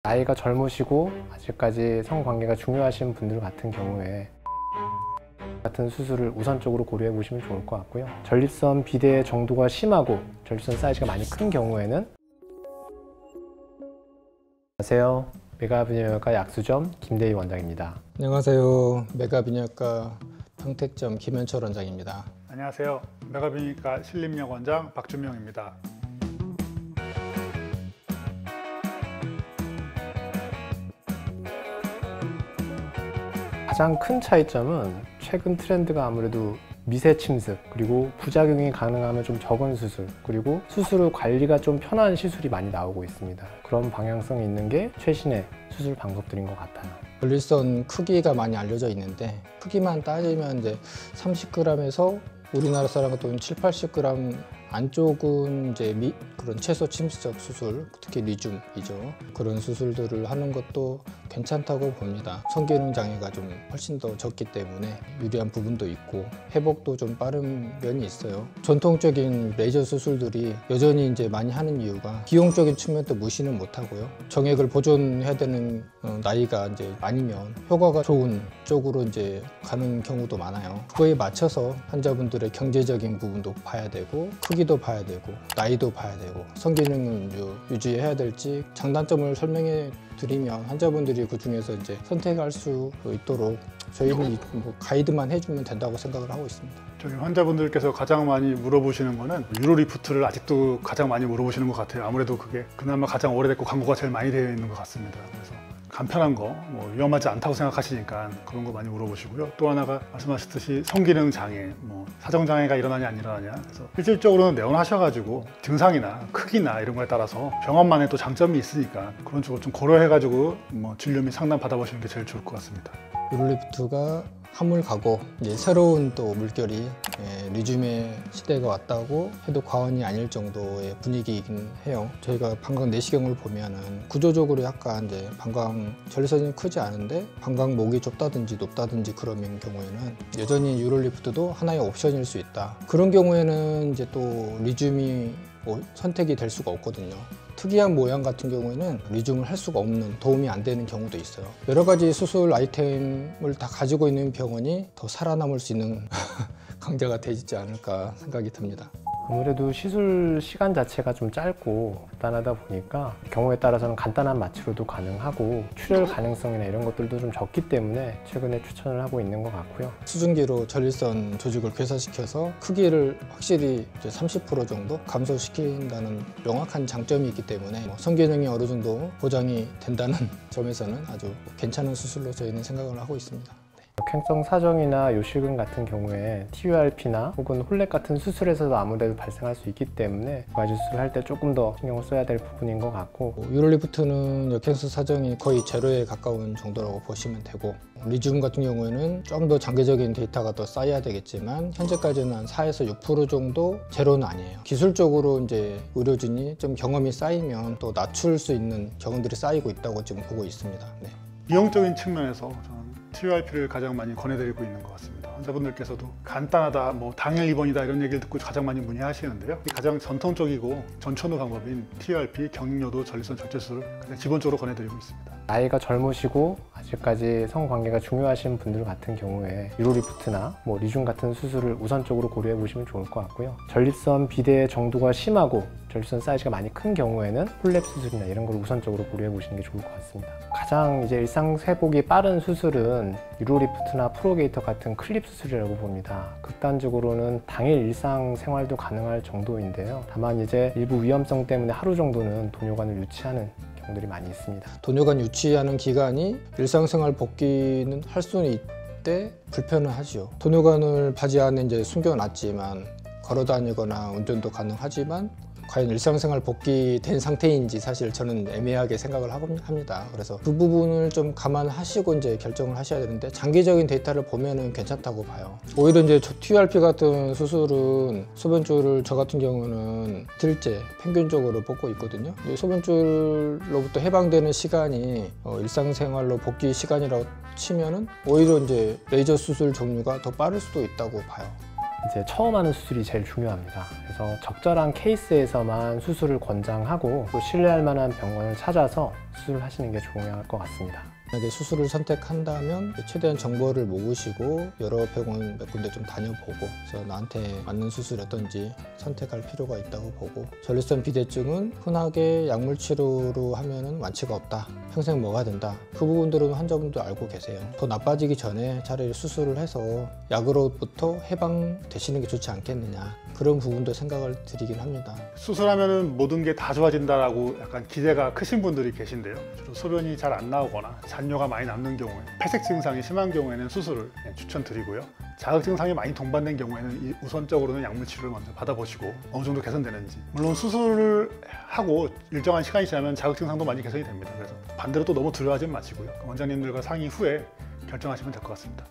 나이가 젊으시고 아직까지 성관계가 중요하신 분들 같은 경우에 같은 수술을 우선적으로 고려해 보시면 좋을 것 같고요. 전립선 비대 정도가 심하고 전립선 사이즈가 많이 큰 경우에는 안녕하세요. 메가비뇨기과 약수점 김대희 원장입니다. 안녕하세요. 메가비뇨기과 평택점 김현철 원장입니다. 안녕하세요. 메가비뇨기과 신림역 원장 박준명입니다. 가장 큰 차이점은 최근 트렌드가 아무래도 미세 침습, 그리고 부작용이 가능하면 좀 적은 수술, 그리고 수술 후 관리가 좀 편한 시술이 많이 나오고 있습니다. 그런 방향성이 있는 게 최신의 수술 방법들인 것 같아요. 전립선 크기가 많이 알려져 있는데 크기만 따지면 이제 30g에서 우리나라 사람 같은 7, 80g 안쪽은 이제 그런 최소 침습적 수술, 특히 리줌이죠. 그런 수술들을 하는 것도 괜찮다고 봅니다. 성기능 장애가 좀 훨씬 더 적기 때문에 유리한 부분도 있고 회복도 좀 빠른 면이 있어요. 전통적인 레이저 수술들이 여전히 이제 많이 하는 이유가 비용적인 측면도 무시는 못하고요. 정액을 보존해야 되는 나이가 이제 아니면 효과가 좋은 쪽으로 이제 가는 경우도 많아요. 그거에 맞춰서 환자분들의 경제적인 부분도 봐야 되고 크기도 봐야 되고 나이도 봐야 되고 성기능을 유지해야 될지 장단점을 설명해 드리면 환자분들이 그 중에서 이제 선택할 수 있도록 저희는 뭐 가이드만 해주면 된다고 생각을 하고 있습니다. 저희 환자분들께서 가장 많이 물어보시는 거는 유로리프트를 아직도 가장 많이 물어보시는 것 같아요. 아무래도 그게 그나마 가장 오래됐고 광고가 제일 많이 되어 있는 것 같습니다. 그래서 간편한 거, 위험하지 않다고 생각하시니까 그런 거 많이 물어보시고요. 또 하나가 말씀하셨듯이 성기능 장애, 사정 장애가 일어나냐 안 일어나냐. 그래서 실질적으로는 내원하셔가지고 증상이나 크기나 이런 거에 따라서 병원만의 또 장점이 있으니까 그런 쪽을 좀 고려해가지고 진료 및 상담 받아보시는 게 제일 좋을 것 같습니다. 유로리프트가 한물가고 이제 새로운 또 물결이 리줌의 시대가 왔다고 해도 과언이 아닐 정도의 분위기이긴 해요. 저희가 방광 내시경을 보면은 구조적으로 약간 이제 방광 전립선이 크지 않은데 방광목이 좁다든지 높다든지 그런 경우에는 여전히 유로리프트도 하나의 옵션일 수 있다. 그런 경우에는 이제 또 리줌이 선택이 될 수가 없거든요. 특이한 모양 같은 경우에는 리줌을 할 수가 없는, 도움이 안 되는 경우도 있어요. 여러 가지 수술 아이템을 다 가지고 있는 병원이 더 살아남을 수 있는 강자가 되지 않을까 생각이 듭니다. 아무래도 시술 시간 자체가 좀 짧고 간단하다 보니까 경우에 따라서는 간단한 마취로도 가능하고 출혈 가능성이나 이런 것들도 좀 적기 때문에 최근에 추천을 하고 있는 것 같고요. 수증기로 전립선 조직을 괴사시켜서 크기를 확실히 30% 정도 감소시킨다는 명확한 장점이 있기 때문에 성기능이 어느 정도 보장이 된다는 점에서는 아주 괜찮은 수술로 저희는 생각을 하고 있습니다. 역행성 사정이나 요실금 같은 경우에 TURP나 혹은 홀렉 같은 수술에서도 아무래도 발생할 수 있기 때문에 두 가지 수술을 할 때 조금 더 신경을 써야 될 부분인 것 같고, 유로리프트는 역행성 사정이 거의 제로에 가까운 정도라고 보시면 되고, 리줌 같은 경우에는 좀 더 장기적인 데이터가 더 쌓여야 되겠지만 현재까지는 한 4에서 6% 정도 제로는 아니에요. 기술적으로 이제 의료진이 좀 경험이 쌓이면 또 낮출 수 있는 경험들이 쌓이고 있다고 지금 보고 있습니다. 네. 비용적인 측면에서 저는 TURP를 가장 많이 권해드리고 있는 것 같습니다. 환자분들께서도 간단하다, 당일 입원이다 이런 얘기를 듣고 가장 많이 문의하시는데요. 가장 전통적이고 전천후 방법인 TURP, 경직요도 전립선 절제술을 가장 기본적으로 권해드리고 있습니다. 나이가 젊으시고 아직까지 성관계가 중요하신 분들 같은 경우에 유로리프트나 리줌 같은 수술을 우선적으로 고려해 보시면 좋을 것 같고요. 전립선 비대 정도가 심하고 전립선 사이즈가 많이 큰 경우에는 홀랩 수술이나 이런 걸 우선적으로 고려해 보시는 게 좋을 것 같습니다. 가장 이제 일상 회복이 빠른 수술은 유로리프트나 프로게이터 같은 클립 수술이라고 봅니다. 극단적으로는 당일 일상 생활도 가능할 정도인데요. 다만 이제 일부 위험성 때문에 하루 정도는 도뇨관을 유치하는 경우들이 많이 있습니다. 도뇨관 유치하는 기간이 일상생활 복귀는 할 수는 있대 불편은 하죠. 도뇨관을 바지 안에 이제 숨겨놨지만 걸어 다니거나 운전도 가능하지만 과연 일상생활 복귀된 상태인지 사실 저는 애매하게 생각을 합니다. 그래서 그 부분을 좀 감안하시고 이제 결정을 하셔야 되는데 장기적인 데이터를 보면은 괜찮다고 봐요. 오히려 이제 TURP 같은 수술은 소변줄을 저 같은 경우는 이틀째 평균적으로 뽑고 있거든요. 소변줄로부터 해방되는 시간이 일상생활로 복귀 시간이라고 치면은 오히려 이제 레이저 수술 종류가 더 빠를 수도 있다고 봐요. 이제 처음 하는 수술이 제일 중요합니다. 그래서 적절한 케이스에서만 수술을 권장하고 또 신뢰할 만한 병원을 찾아서 수술을 하시는 게 중요할 것 같습니다. 만약에 수술을 선택한다면 최대한 정보를 모으시고 여러 병원 몇 군데 좀 다녀보고 그래서 나한테 맞는 수술이 어떤지 선택할 필요가 있다고 보고, 전립선 비대증은 흔하게 약물 치료로 하면은 완치가 없다, 평생 먹어야 된다, 그 부분들은 환자분도 알고 계세요. 더 나빠지기 전에 차라리 수술을 해서 약으로부터 해방되시는 게 좋지 않겠느냐, 그런 부분도 생각을 드리긴 합니다. 수술하면은 모든 게 다 좋아진다라고 약간 기대가 크신 분들이 계신데요. 주로 소변이 잘 안 나오거나 잔뇨가 많이 남는 경우에, 폐색 증상이 심한 경우에는 수술을 추천드리고요. 자극 증상이 많이 동반된 경우에는 우선적으로는 약물 치료를 먼저 받아보시고 어느 정도 개선되는지, 물론 수술을 하고 일정한 시간이 지나면 자극 증상도 많이 개선이 됩니다. 그래서 반대로 또 너무 두려워하지 마시고요. 원장님들과 상의 후에 결정하시면 될 것 같습니다.